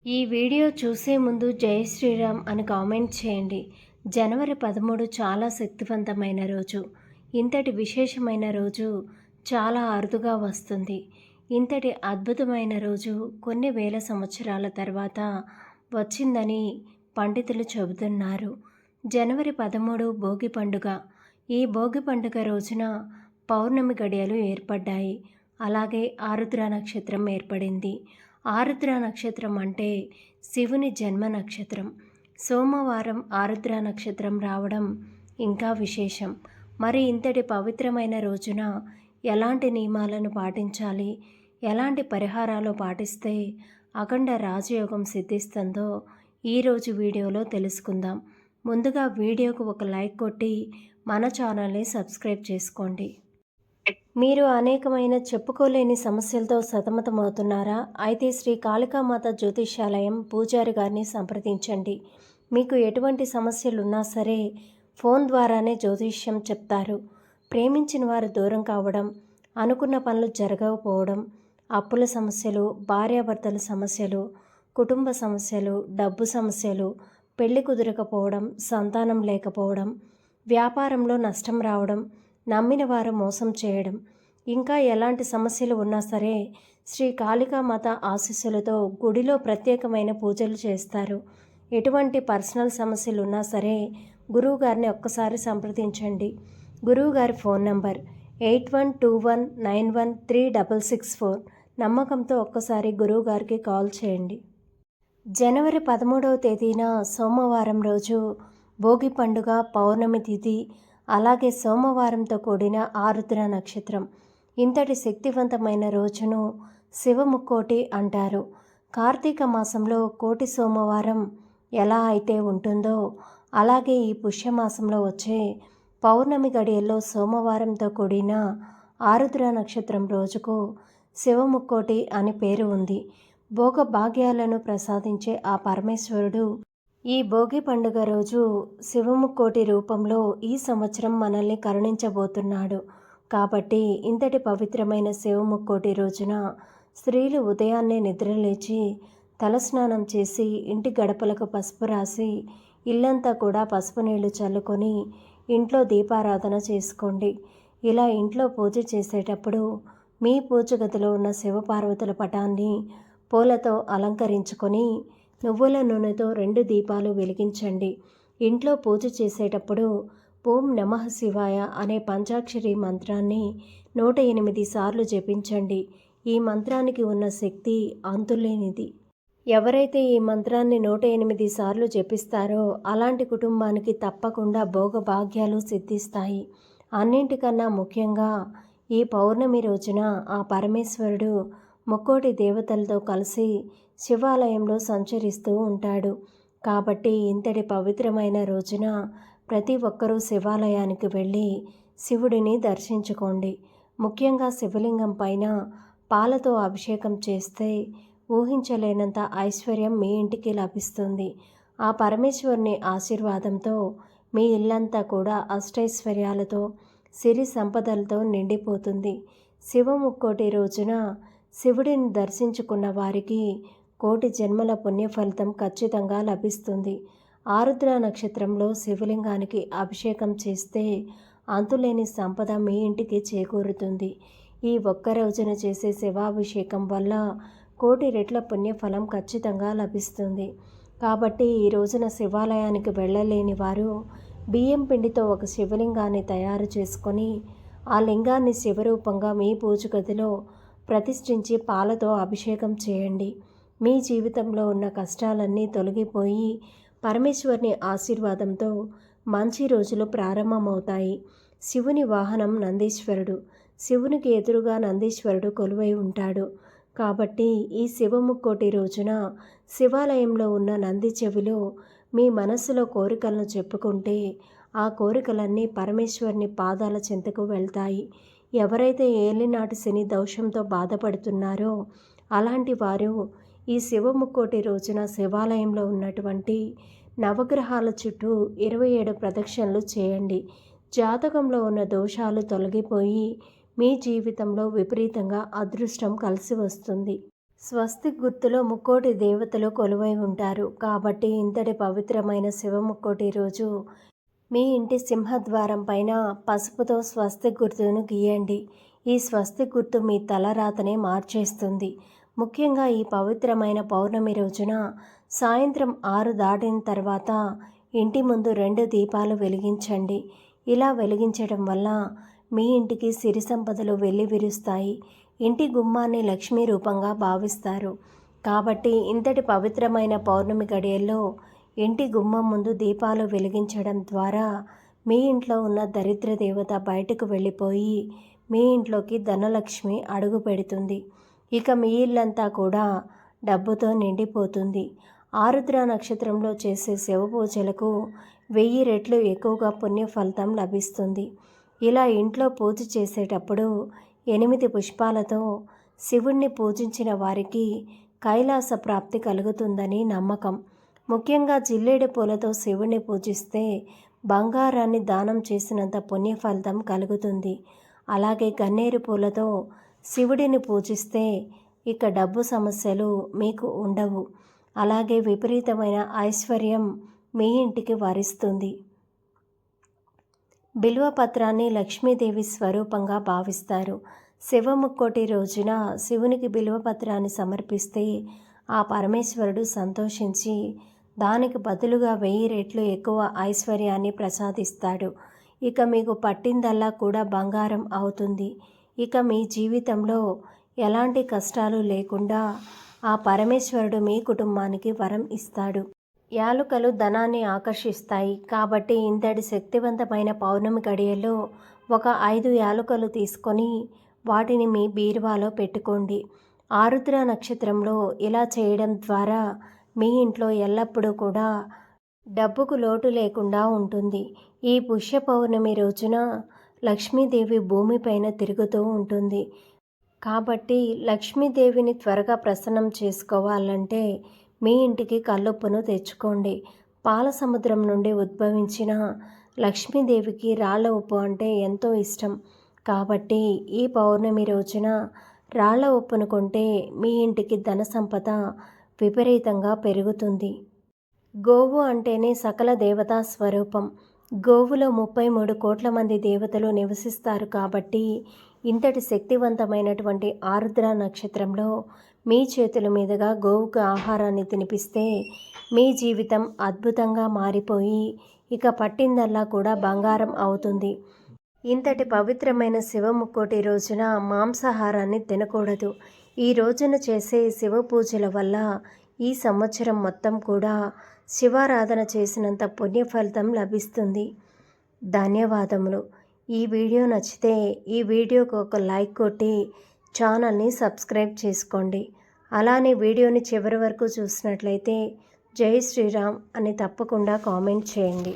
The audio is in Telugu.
ఈ వీడియో చూసే ముందు జై శ్రీరామ్ అని కామెంట్ చేయండి. జనవరి 13 చాలా శక్తివంతమైన రోజు. ఇంతటి విశేషమైన రోజు చాలా అరుదుగా వస్తుంది. ఇంతటి అద్భుతమైన రోజు కొన్ని వేల సంవత్సరాల తర్వాత వచ్చిందని పండితులు చెబుతున్నారు. జనవరి 13 భోగి పండుగ. ఈ భోగి పండుగ రోజున పౌర్ణమి గడియలు ఏర్పడ్డాయి. అలాగే ఆరుద్ర నక్షత్రం ఏర్పడింది. ఆరుద్ర నక్షత్రం అంటే శివుని జన్మ నక్షత్రం. సోమవారం ఆరుద్ర నక్షత్రం రావడం ఇంకా విశేషం. మరి ఇంతటి పవిత్రమైన రోజున ఎలాంటి నియమాలను పాటించాలి, ఎలాంటి పరిహారాలు పాటిస్తే అఖండ రాజయోగం సిద్ధిస్తుందో ఈరోజు వీడియోలో తెలుసుకుందాం. ముందుగా వీడియోకు ఒక లైక్ కొట్టి మన ఛానల్ని సబ్స్క్రైబ్ చేసుకోండి. మీరు అనేకమైన చెప్పుకోలేని సమస్యలతో సతమతమవుతున్నారా? అయితే శ్రీ కాళికామాత జ్యోతిష్యాలయం పూజారి గారిని సంప్రదించండి. మీకు ఎటువంటి సమస్యలున్నా సరే ఫోన్ ద్వారానే జ్యోతిష్యం చెప్తారు. ప్రేమించిన వారు దూరం కావడం, అనుకున్న పనులు జరగకపోవడం, అప్పుల సమస్యలు, భార్యాభర్తల సమస్యలు, కుటుంబ సమస్యలు, డబ్బు సమస్యలు, పెళ్లి కుదరకపోవడం, సంతానం లేకపోవడం, వ్యాపారంలో నష్టం రావడం, నమ్మిన వారు మోసం చేయడం, ఇంకా ఎలాంటి సమస్యలు ఉన్నా సరే శ్రీ కాళికామాత ఆశీస్సులతో గుడిలో ప్రత్యేకమైన పూజలు చేస్తారు. ఎటువంటి పర్సనల్ సమస్యలు ఉన్నా సరే గురువుగారిని ఒక్కసారి సంప్రదించండి. గురువుగారి ఫోన్ నంబర్ 8121913664. నమ్మకంతో ఒక్కసారి గురువుగారికి కాల్ చేయండి. జనవరి 13వ తేదీన సోమవారం రోజు భోగి పండుగ, పౌర్ణమి తిథి, అలాగే సోమవారంతో కూడిన ఆరుద్ర నక్షత్రం. ఇంతటి శక్తివంతమైన రోజును శివముక్కోటి అంటారు. కార్తీక మాసంలో కోటి సోమవారం ఎలా అయితే ఉంటుందో అలాగే ఈ పుష్యమాసంలో వచ్చే పౌర్ణమి గడియల్లో సోమవారంతో కూడిన ఆరుద్ర నక్షత్రం రోజుకు శివముక్కోటి అని పేరు ఉంది. భోగ భాగ్యాలను ప్రసాదించే ఆ పరమేశ్వరుడు ఈ భోగి పండుగ రోజు శివముక్కోటి రూపంలో ఈ సంవత్సరం మనల్ని కరుణించబోతున్నాడు. కాబట్టి ఇంతటి పవిత్రమైన శివముక్కోటి రోజున స్త్రీలు ఉదయాన్నే నిద్రలేచి తలస్నానం చేసి ఇంటి గడపలకు పసుపు రాసి ఇల్లంతా కూడా పసుపు నీళ్లు చల్లుకొని ఇంట్లో దీపారాధన చేసుకోండి. ఇలా ఇంట్లో పూజ చేసేటప్పుడు మీ పూజ గదిలో ఉన్న శివపార్వతుల పటాన్ని పూలతో అలంకరించుకొని నువ్వుల నూనెతో 2 దీపాలు వెలిగించండి. ఇంట్లో పూజ చేసేటప్పుడు ఓం నమః శివాయ అనే పంచాక్షరి మంత్రాన్ని 108 సార్లు జపించండి. ఈ మంత్రానికి ఉన్న శక్తి అంతులేనిది. ఎవరైతే ఈ మంత్రాన్ని 108 సార్లు జపిస్తారో అలాంటి కుటుంబానికి తప్పకుండా భోగభాగ్యాలు సిద్ధిస్తాయి. అన్నింటికన్నా ముఖ్యంగా ఈ పౌర్ణమి రోజున ఆ పరమేశ్వరుడు ముక్కోటి దేవతలతో కలిసి శివాలయంలో సంచరిస్తూ ఉంటాడు. కాబట్టి ఇంతటి పవిత్రమైన రోజున ప్రతి ఒక్కరూ శివాలయానికి వెళ్ళి శివుడిని దర్శించుకోండి. ముఖ్యంగా శివలింగం పైన పాలతో అభిషేకం చేస్తే ఊహించలేనంత ఐశ్వర్యం మీ ఇంటికి లభిస్తుంది. ఆ పరమేశ్వరుని ఆశీర్వాదంతో మీ ఇల్లంతా కూడా అష్టైశ్వర్యాలతో, సిరి సంపదలతో నిండిపోతుంది. శివముక్కోటి రోజున శివుడిని దర్శించుకున్న వారికి కోటి జన్మల పుణ్యఫలితం ఖచ్చితంగా లభిస్తుంది. ఆరుద్ర నక్షత్రంలో శివలింగానికి అభిషేకం చేస్తే అంతులేని సంపద మీ ఇంటికి చేకూరుతుంది. ఈ ఒక్క రోజున చేసే శివాభిషేకం వల్ల కోటి రెట్ల పుణ్యఫలం ఖచ్చితంగా లభిస్తుంది. కాబట్టి ఈ రోజున శివాలయానికి వెళ్ళలేని వారు బియ్యం పిండితో ఒక శివలింగాన్ని తయారు చేసుకొని ఆ లింగాన్ని శివరూపంగా మీ పూజ గదిలో ప్రతిష్ఠించి పాలతో అభిషేకం చేయండి. మీ జీవితంలో ఉన్న కష్టాలన్నీ తొలగిపోయి పరమేశ్వరుని ఆశీర్వాదంతో మంచి రోజులు ప్రారంభమవుతాయి. శివుని వాహనం నందీశ్వరుడు. శివునికి ఎదురుగా నందీశ్వరుడు కొలువై ఉంటాడు. కాబట్టి ఈ శివముక్కోటి రోజున శివాలయంలో ఉన్న నంది చెవిలో మీ మనస్సులో కోరికలను చెప్పుకుంటే ఆ కోరికలన్నీ పరమేశ్వరుని పాదాల చెంతకు వెళ్తాయి. ఎవరైతే ఏలినాటి శని దోషంతో బాధపడుతున్నారో అలాంటి వారు ఈ శివముక్కోటి రోజున శివాలయంలో ఉన్నటువంటి నవగ్రహాల చుట్టూ 27 ప్రదక్షిణలు చేయండి. జాతకంలో ఉన్న దోషాలు తొలగిపోయి మీ జీవితంలో విపరీతంగా అదృష్టం కలిసి వస్తుంది. స్వస్తిక్ గుర్తులో ముక్కోటి దేవతలు కొలువై ఉంటారు కాబట్టి ఇంతటి పవిత్రమైన శివముక్కోటి రోజు మీ ఇంటి సింహద్వారం పైన పసుపుతో స్వస్తిక్ గుర్తును గీయండి. ఈ స్వస్తిక్ గుర్తు మీ తలరాతనే మార్చేస్తుంది. ముఖ్యంగా ఈ పవిత్రమైన పౌర్ణమి రోజున సాయంత్రం 6 దాటిన తర్వాత ఇంటి ముందు 2 దీపాలు వెలిగించండి. ఇలా వెలిగించడం వల్ల మీ ఇంటికి సిరి సంపదలు వెల్లివిరుస్తాయి. ఇంటి గుమ్మాన్ని లక్ష్మీ రూపంగా భావిస్తారు. కాబట్టి ఇంతటి పవిత్రమైన పౌర్ణమి గడియల్లో ఇంటి గుమ్మం ముందు దీపాలు వెలిగించడం ద్వారా మీ ఇంట్లో ఉన్న దరిద్ర దేవత బయటకు వెళ్ళిపోయి మీ ఇంట్లోకి ధనలక్ష్మి అడుగు పెడుతుంది. ఇక మీ ఇల్లంతా కూడా డబ్బుతో నిండిపోతుంది. ఆరుద్ర నక్షత్రంలో చేసే శివ పూజలకు 1000 రెట్లు ఎక్కువగా పుణ్య ఫలితం లభిస్తుంది. ఇలా ఇంట్లో పూజ చేసేటప్పుడు 8 పుష్పాలతో శివుణ్ణి పూజించిన వారికి కైలాస ప్రాప్తి కలుగుతుందని నమ్మకం. ముఖ్యంగా జిల్లేడు పూలతో శివుణ్ణి పూజిస్తే బంగారాన్ని దానం చేసినంత పుణ్య ఫలితం కలుగుతుంది. అలాగే గన్నేరు పూలతో శివుడిని పూజిస్తే ఇక డబ్బు సమస్యలు మీకు ఉండవు. అలాగే విపరీతమైన ఐశ్వర్యం మీ ఇంటికి వరిస్తుంది. బిల్వపత్రాన్ని లక్ష్మీదేవి స్వరూపంగా భావిస్తారు. శివముక్కోటి రోజున శివునికి బిల్వపత్రాన్ని సమర్పిస్తే ఆ పరమేశ్వరుడు సంతోషించి దానికి బదులుగా 1000 రెట్లు ఎక్కువ ఐశ్వర్యాన్ని ప్రసాదిస్తాడు. ఇక మీకు పట్టిందల్లా కూడా బంగారం అవుతుంది. ఇక మీ జీవితంలో ఎలాంటి కష్టాలు లేకుండా ఆ పరమేశ్వరుడు మీ కుటుంబానికి వరం ఇస్తాడు. యాలుకలు ధనాన్ని ఆకర్షిస్తాయి కాబట్టి ఇంతటి శక్తివంతమైన పౌర్ణమి గడియల్లో ఒక 5 యాలుకలు తీసుకొని వాటిని మీ బీరువాలో పెట్టుకోండి. ఆరుద్ర నక్షత్రంలో ఇలా చేయడం ద్వారా మీ ఇంట్లో ఎల్లప్పుడూ కూడా డబ్బుకు లోటు లేకుండా ఉంటుంది. ఈ పుష్య పౌర్ణమి రోజున లక్ష్మీదేవి భూమిపైన తిరుగుతూ ఉంటుంది. కాబట్టి లక్ష్మీదేవిని త్వరగా ప్రసన్నం చేసుకోవాలంటే మీ ఇంటికి కల్లుప్పును తెచ్చుకోండి. పాల సముద్రం నుండి ఉద్భవించిన లక్ష్మీదేవికి రాళ్ల ఉప్పు అంటే ఎంతో ఇష్టం. కాబట్టి ఈ పౌర్ణమి రోజున రాళ్ల ఉప్పును కొంటే మీ ఇంటికి ధన సంపద విపరీతంగా పెరుగుతుంది. గోవు అంటేనే సకల దేవతా స్వరూపం. గోవులో 33 కోట్ల మంది దేవతలు నివసిస్తారు కాబట్టి ఇంతటి శక్తివంతమైనటువంటి ఆరుద్ర నక్షత్రంలో మీ చేతుల మీదుగా గోవుకు ఆహారాన్ని తినిపిస్తే మీ జీవితం అద్భుతంగా మారిపోయి ఇక పట్టిందల్లా కూడా బంగారం అవుతుంది. ఇంతటి పవిత్రమైన శివముక్కోటి రోజున మాంసాహారాన్ని తినకూడదు. ఈ రోజున చేసే శివ పూజల వల్ల ఈ సంవత్సరం మొత్తం కూడా శివారాధన చేసినంత పుణ్య ఫలితం లభిస్తుంది. ధన్యవాదములు. ఈ వీడియో నచ్చితే ఈ వీడియోకి ఒక లైక్ కొట్టి ఛానల్ని సబ్స్క్రైబ్ చేసుకోండి. అలానే వీడియోని చివరి వరకు చూసినట్లయితే జై శ్రీరామ్ అని తప్పకుండా కామెంట్ చేయండి.